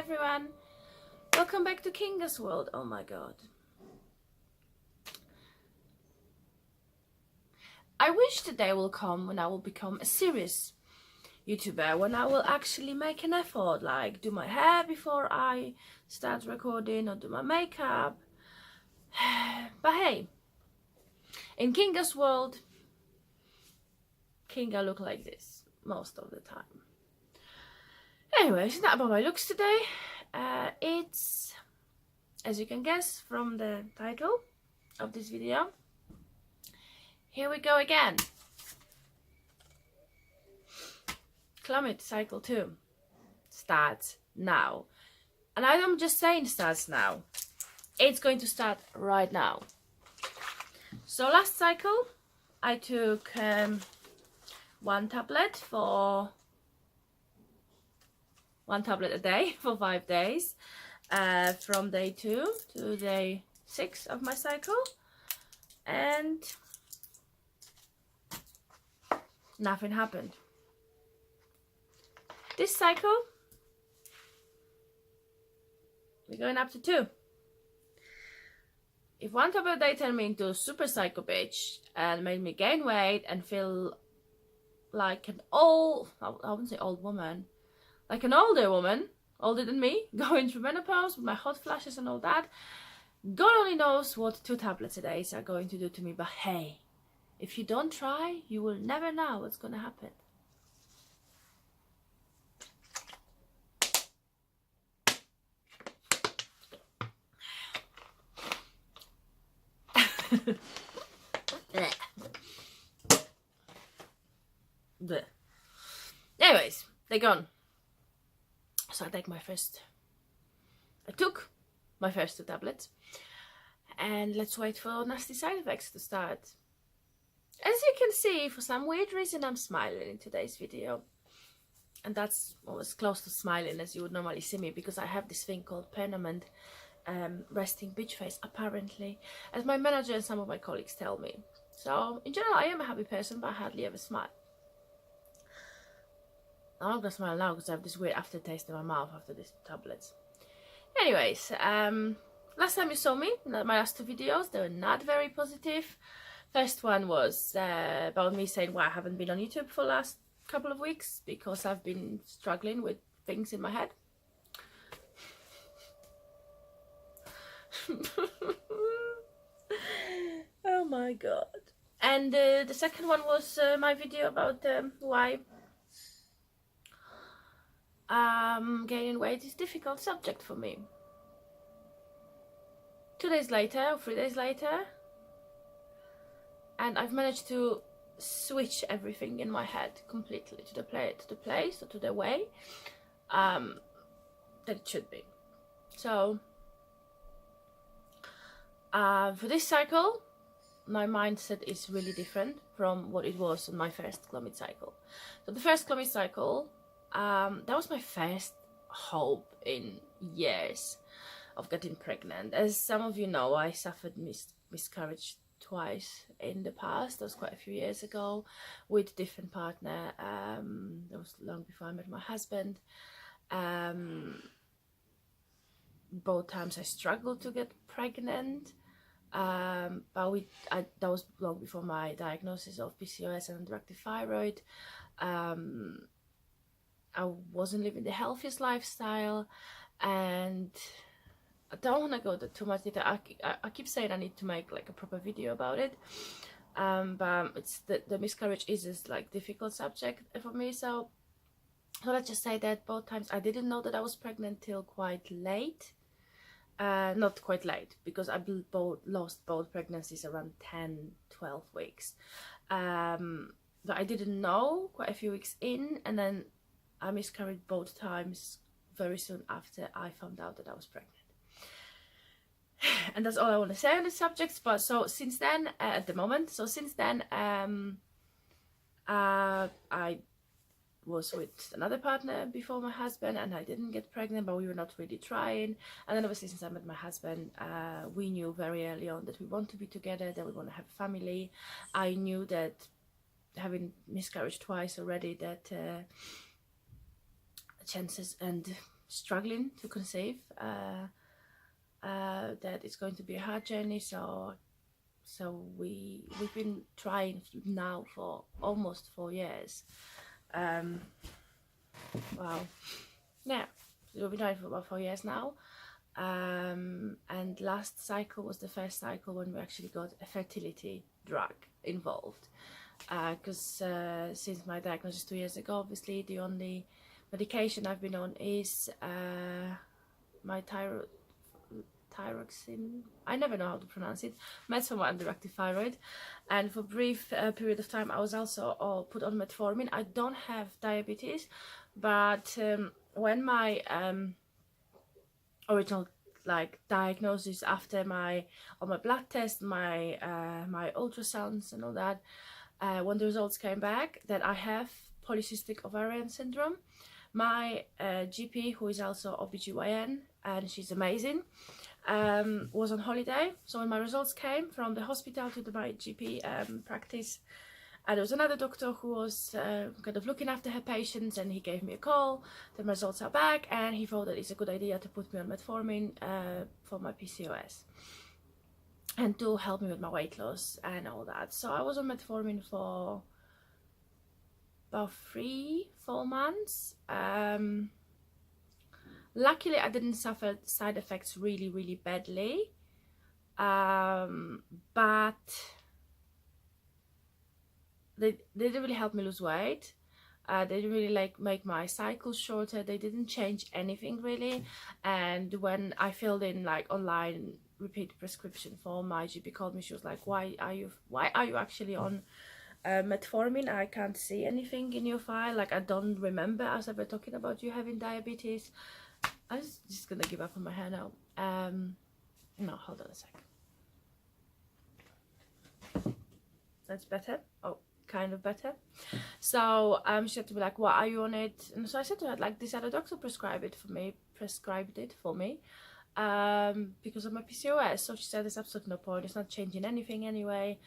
everyone, welcome back to Kinga's World. Oh my god. I wish the day will come when I will become a serious YouTuber, when I will actually make an effort, like do my hair before I start recording or do my makeup. But hey, in Kinga's World, Kinga look like this most of the time. Anyway, it's not about my looks today. It's, as you can guess from the title of this video, here we go again. Clomid cycle 2 starts now. And I don't just saying starts now. It's going to start right now. So last cycle I took one tablet a day for 5 days, from day 2 to day 6 of my cycle, and nothing happened. This cycle we're going up to 2. If one tablet a day turned me into a super psycho bitch and made me gain weight and feel like an old, I wouldn't say old woman, like an older woman, older than me, going through menopause with my hot flashes and all that, God only knows what 2 tablets a day are going to do to me. But hey, if you don't try, you will never know what's going to happen. Anyways, they're gone. So I took my first 2 tablets, and let's wait for nasty side effects to start. As you can see, for some weird reason I'm smiling in today's video, and that's as close to smiling as you would normally see me, because I have this thing called permanent resting bitch face, apparently, as my manager and some of my colleagues tell me. So in general I am a happy person, but I hardly ever smile. I'm not gonna smile now because I have this weird aftertaste in my mouth after these tablets. Anyways, last time you saw me, my last 2 videos, they were not very positive. First one was about me saying why I haven't been on YouTube for the last couple of weeks, because I've been struggling with things in my head. Oh my god. And the second one was my video about why gaining weight is a difficult subject for me. 2 days later, or 3 days later, and I've managed to switch everything in my head completely to the place, or to the way that it should be. So for this cycle, my mindset is really different from what it was on my first Clomid cycle. So the first Clomid cycle, that was my first hope in years of getting pregnant. As some of you know, I suffered miscarriage twice in the past. That was quite a few years ago with a different partner. That was long before I met my husband. Both times I struggled to get pregnant, but that was long before my diagnosis of PCOS and underactive thyroid. I wasn't living the healthiest lifestyle, and I don't want to go into too much detail. I keep saying I need to make like a proper video about it, but it's the miscarriage is this like difficult subject for me. So let's just say that both times I didn't know that I was pregnant till quite late. Not quite late, because I lost both pregnancies around 10-12 weeks, but I didn't know quite a few weeks in, and then I miscarried both times very soon after I found out that I was pregnant. And that's all I want to say on the subject. But so since then, since then I was with another partner before my husband, and I didn't get pregnant, but we were not really trying. And then obviously since I met my husband, we knew very early on that we want to be together, that we want to have a family. I knew that having miscarriage twice already, that chances and struggling to conceive, that it's going to be a hard journey. So we've been trying now for almost 4 years. Wow. Yeah, we've been trying for about 4 years now. And last cycle was the first cycle when we actually got a fertility drug involved, because since my diagnosis 2 years ago, obviously the only medication I've been on is my thyroxine, I never know how to pronounce it, meds for my underactive thyroid. And for a brief period of time I was also put on metformin. I don't have diabetes, but when my original like diagnosis, after my blood test, my my ultrasounds and all that, when the results came back that I have polycystic ovarian syndrome, my GP, who is also OBGYN and she's amazing, was on holiday. So when my results came from the hospital to my GP practice, and there was another doctor who was kind of looking after her patients, and he gave me a call. The results are back, and he thought that it's a good idea to put me on metformin for my PCOS and to help me with my weight loss and all that. So I was on metformin for about 3-4 months. Luckily I didn't suffer side effects really badly, but they didn't really help me lose weight. They didn't really like make my cycle shorter. They didn't change anything really. And when I filled in like online repeat prescription form, my GP called me. She was like, why are you actually on metformin? I can't see anything in your file. Like, I don't remember us ever talking about you having diabetes. I was just gonna give up on my hair now. No, hold on a sec. That's better. Oh, kind of better. So she had to be like, "What are you on it?" And so I said to her, like, this other doctor prescribed it for me, because of my PCOS. So she said, there's absolutely no point. It's not changing anything anyway.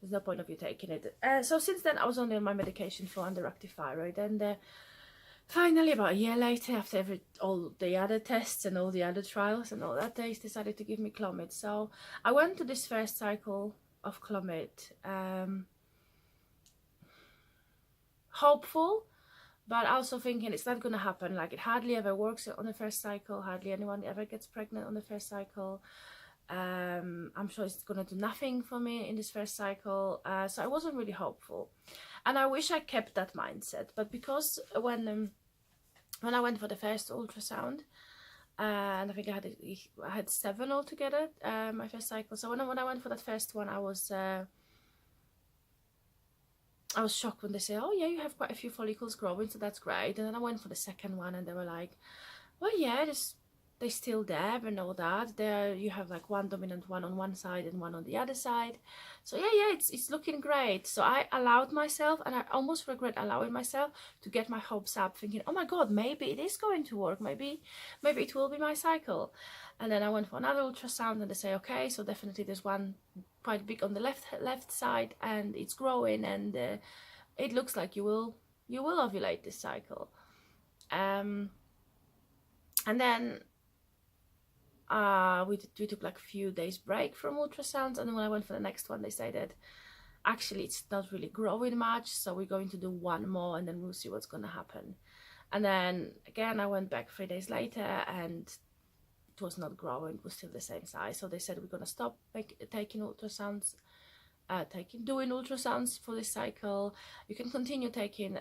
There's no point of you taking it. So since then, I was only on my medication for underactive thyroid, and finally, about a year later, after all the other tests and all the other trials and all that, they decided to give me Clomid. So I went to this first cycle of Clomid, hopeful, but also thinking it's not going to happen. Like, it hardly ever works on the first cycle. Hardly anyone ever gets pregnant on the first cycle. I'm sure it's going to do nothing for me in this first cycle. So I wasn't really hopeful, and I wish I kept that mindset. But because when I went for the first ultrasound, and I think I had 7 altogether, my first cycle. So when I went for that first one, I was shocked when they say, "Oh yeah, you have quite a few follicles growing, so that's great." And then I went for the second one, and they were like, "Well, yeah, they're still there and all that. There you have like one dominant one on one side and one on the other side. So yeah, it's looking great." So I allowed myself, and I almost regret allowing myself to get my hopes up, thinking, "Oh my god, maybe it is going to work. Maybe it will be my cycle." And then I went for another ultrasound, and they say, "Okay, so definitely there's one quite big on the left side, and it's growing, and it looks like you will ovulate this cycle." And then we took like a few days break from ultrasounds, and then when I went for the next one, they said that actually it's not really growing much, so we're going to do one more, and then we'll see what's going to happen. And then again I went back 3 days later, and it was not growing. It was still the same size. So they said, we're going to stop taking ultrasounds, doing ultrasounds for this cycle. You can continue taking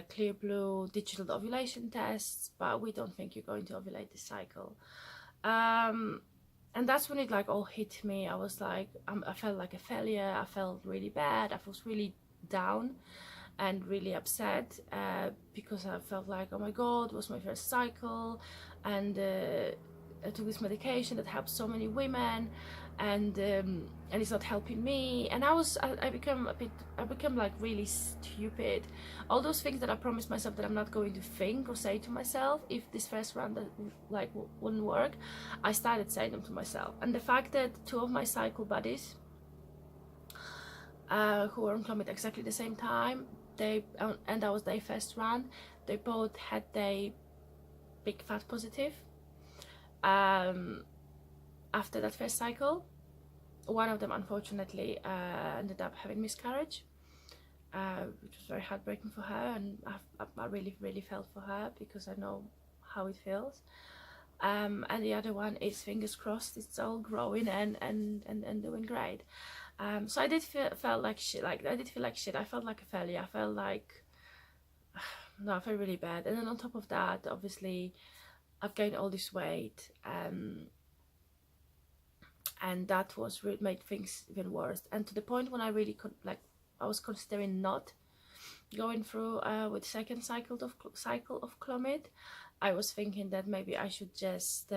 clear blue digital ovulation tests, but we don't think you're going to ovulate this cycle. And that's when it like all hit me. I was like, I felt like a failure. I felt really bad. I was really down and really upset, because I felt like, oh my god, it was my first cycle, and I took this medication that helps so many women, and it's not helping me. And I became like really stupid. All those things that I promised myself that I'm not going to think or say to myself if this first round like wouldn't work, I started saying them to myself. And the fact that 2 of my cycle buddies, who were on Clomid exactly the same time, and that was their first run, they both had their big fat positive after that first cycle. One of them unfortunately ended up having miscarriage, which was very heartbreaking for her, and I really felt for her because I know how it feels. And the other one is, fingers crossed, it's all growing and doing great. So I did felt like shit. Like I did feel like shit. I felt like a failure. I felt like no, I felt really bad. And then on top of that, obviously, I've gained all this weight, and that was made things even worse. And to the point when I really could, like, I was considering not going through with second cycle of Clomid. I was thinking that maybe I should just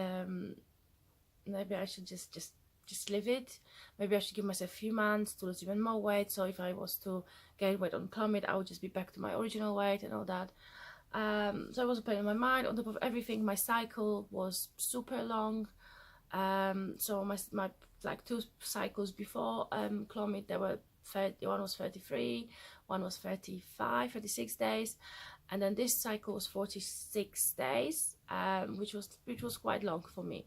just leave it. Maybe I should give myself a few months to lose even more weight. So if I was to gain weight on Clomid, I would just be back to my original weight and all that. So I was playing in my mind. On top of everything, my cycle was super long. So my like 2 cycles before Clomid, there were 30, one was 33, one was 35, 36 days, and then this cycle was 46 days, which was quite long for me.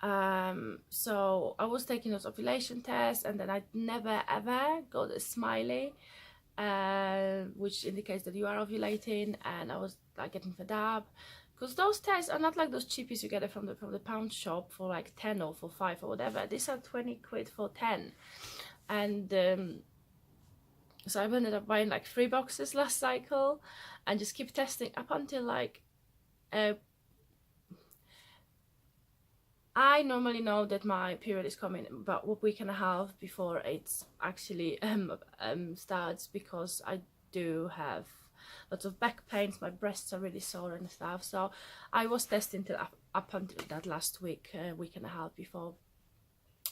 So I was taking those ovulation tests, and then I never ever got a smiley, which indicates that you are ovulating, and I was like getting fed up because those tests are not like those cheapies you get from the pound shop for like 10 or for 5 or whatever. These are 20 quid for 10, and so I ended up buying like 3 boxes last cycle and just keep testing up until like I normally know that my period is coming about a week and a half before it's actually starts, because I do have lots of back pains, my breasts are really sore and stuff. So I was testing till up until that last week, week and a half before,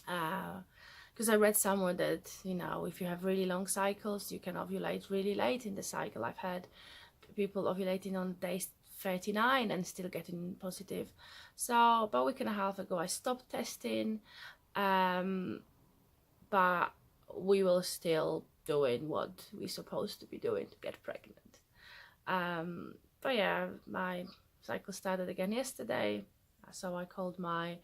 because I read somewhere that, you know, if you have really long cycles, you can ovulate really late in the cycle. I've had people ovulating on day 39 and still getting positive. So about a week and a half ago I stopped testing, but we will still doing what we're supposed to be doing to get pregnant. But yeah, my cycle started again yesterday, so I called my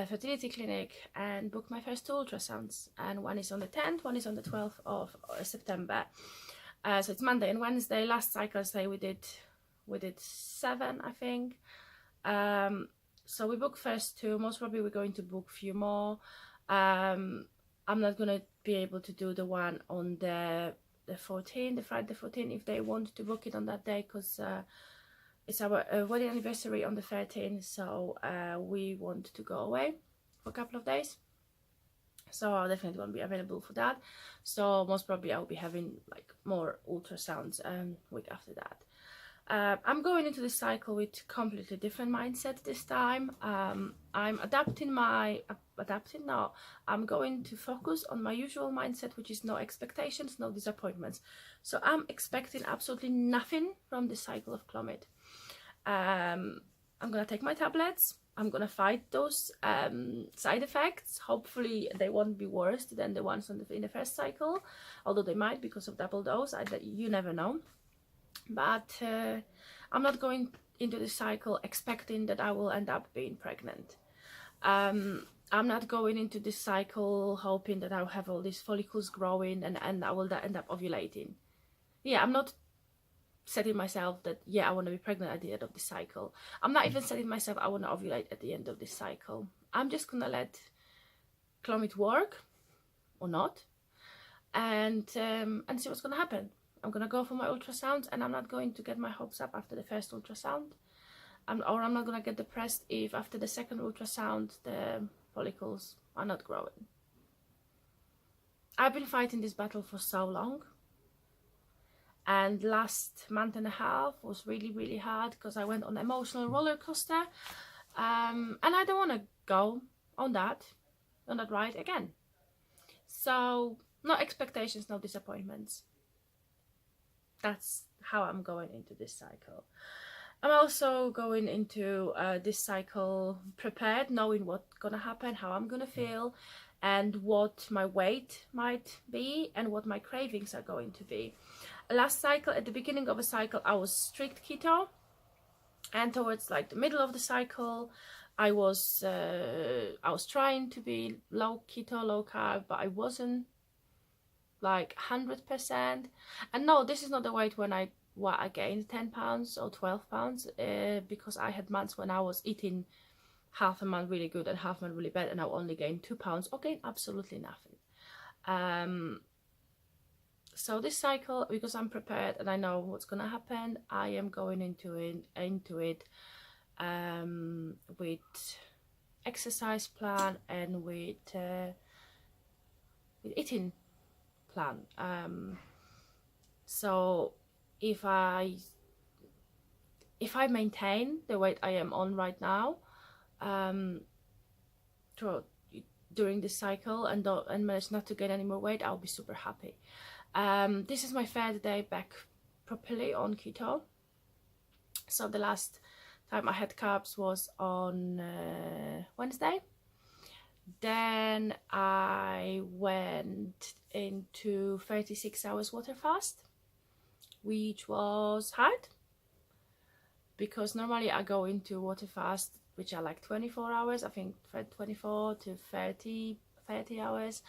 fertility clinic and booked my first 2 ultrasounds, and one is on the 10th, one is on the 12th of September. So it's Monday and Wednesday. Last cycle say we did 7, I think. So we booked first 2. Most probably we're going to book a few more. I'm not gonna be able to do the one on the 14th, the Friday the 14th, if they want to book it on that day, because it's our wedding anniversary on the 13th. So we want to go away for a couple of days. So I definitely won't be available for that. So most probably I'll be having like more ultrasounds week after that. I'm going into this cycle with completely different mindset this time. I'm I'm going to focus on my usual mindset, which is no expectations, no disappointments. So I'm expecting absolutely nothing from this cycle of Clomid. I'm gonna take my tablets. I'm gonna fight those side effects. Hopefully they won't be worse than the ones in the first cycle, although they might because of double dose. You never know. But I'm not going into the cycle expecting that I will end up being pregnant. I'm not going into this cycle hoping that I'll have all these follicles growing and I will end up ovulating. Yeah, I'm not setting myself that, yeah, I want to be pregnant at the end of the cycle. I'm not even setting myself I want to ovulate at the end of this cycle. I'm just gonna let Clomid work or not, and see what's gonna happen. I'm gonna go for my ultrasounds, and I'm not going to get my hopes up after the first ultrasound, or I'm not gonna get depressed if after the second ultrasound the follicles are not growing. I've been fighting this battle for so long, and last month and a half was really hard because I went on an emotional roller coaster, and I don't want to go on that ride again. So no expectations, no disappointments. That's how I'm going into this cycle. I'm also going into this cycle prepared, knowing what's gonna happen, how I'm gonna feel, and what my weight might be and what my cravings are going to be. Last cycle, at the beginning of a cycle, I was strict keto, And towards like the middle of the cycle, I was trying to be low keto, low carb, but I wasn't like 100%. And no, this is not the weight when I gained 10 pounds or 12 pounds, because I had months when I was eating half a month really good and half a month really bad, and I only gained 2 pounds or gained absolutely nothing. So this cycle, because I'm prepared and I know what's gonna happen, I am going into it with exercise plan and with eating plan. So if I maintain the weight I am on right now, during this cycle, and manage not to gain any more weight, I'll be super happy. This is my third day back properly on keto. So the last time I had carbs was on Wednesday. Then I went into 36 hours water fast, which was hard because normally I go into water fast which are like 24 hours, I think 24 to 30 hours,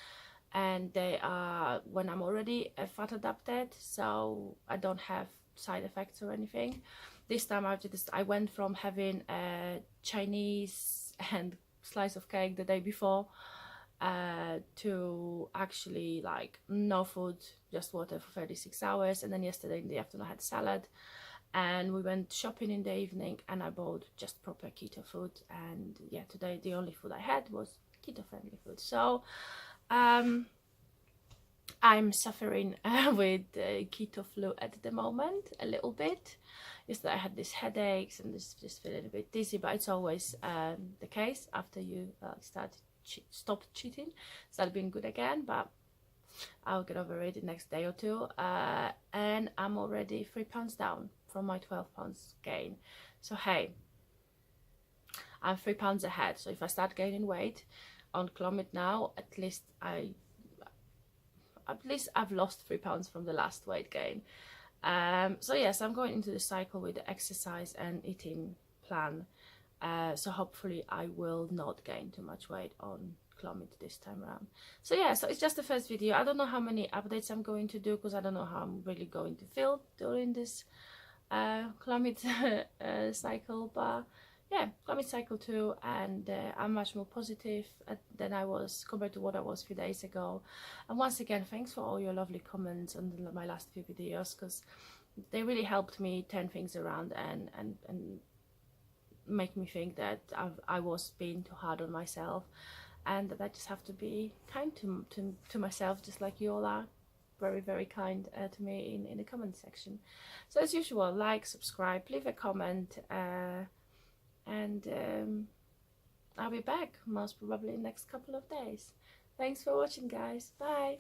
and they are when I'm already fat adapted, so I don't have side effects or anything. This time I went from having a Chinese and slice of cake the day before to actually like no food, just water for 36 hours. And then yesterday in the afternoon I had salad, and we went shopping in the evening and I bought just proper keto food. And yeah, today the only food I had was keto friendly food. So I'm suffering with keto flu at the moment a little bit. Yesterday I had these headaches and just feeling a bit dizzy, but it's always the case after you stop cheating, start being good again. But I'll get over it the next day or two, and I'm already 3 pounds down from my 12 pounds gain. So hey, I'm 3 pounds ahead. So if I start gaining weight on Clomid now, at least I've lost 3 pounds from the last weight gain. So yes, I'm going into the cycle with the exercise and eating plan. So hopefully I will not gain too much weight on Clomid this time around. So yeah, so it's just the first video. I don't know how many updates I'm going to do because I don't know how I'm really going to feel during this Clomid cycle. But yeah, Clomid cycle 2, and I'm much more positive than I was compared to what I was a few days ago. And once again, thanks for all your lovely comments on my last few videos, because they really helped me turn things around and make me think that I was being too hard on myself, and that I just have to be kind to myself, just like you all are very, very kind to me in the comment section. So as usual, like, subscribe, leave a comment, and I'll be back most probably in the next couple of days. Thanks for watching, guys. Bye.